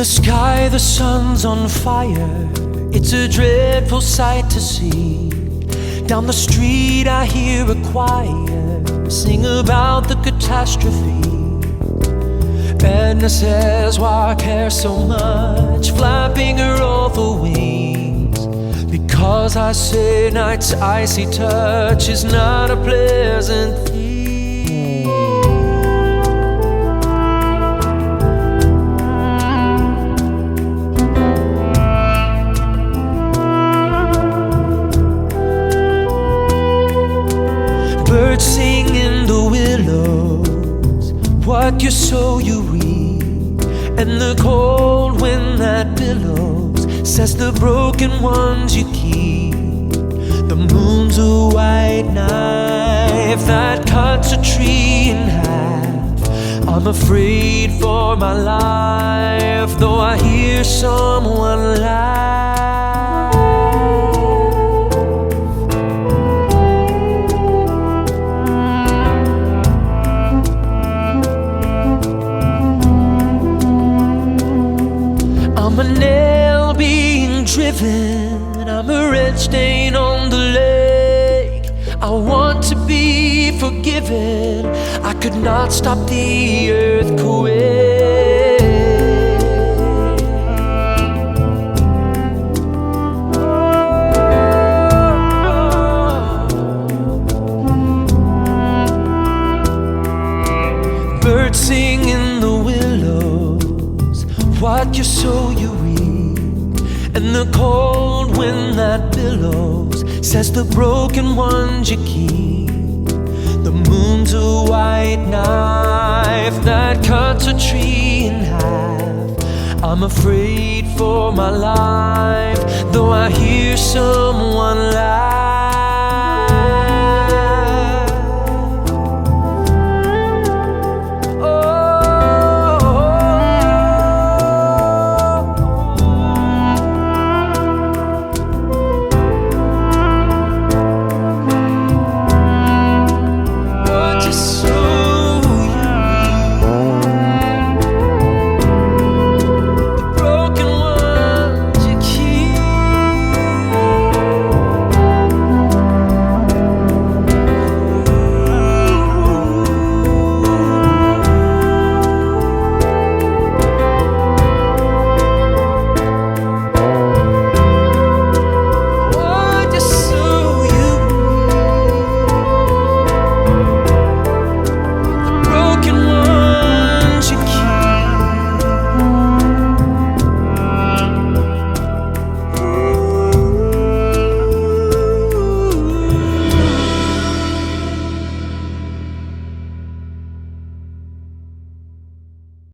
sky the sun's on fire. It's a dreadful sight to see. Down the street I hear a choir sing about the catastrophe. Edna says, why care so much, flapping her awful wings? Because I say night's icy touch is not a pleasant thing. Birds sing in the willows, what you sow you reap. And the cold wind that billows says the broken ones you keep. The moon's a white knife that cuts a tree in half. I'm afraid for my life, though I hear someone laugh. I'm a nail being driven, I'm a red stain on the lake. I want to be forgiven, I could not stop the earthquake. Birds sing in the willows, what you sow you reap. And the cold wind that billows says the broken ones you keep. The moon's a white knife that cuts a tree in half. I'm afraid for my life, though I hear some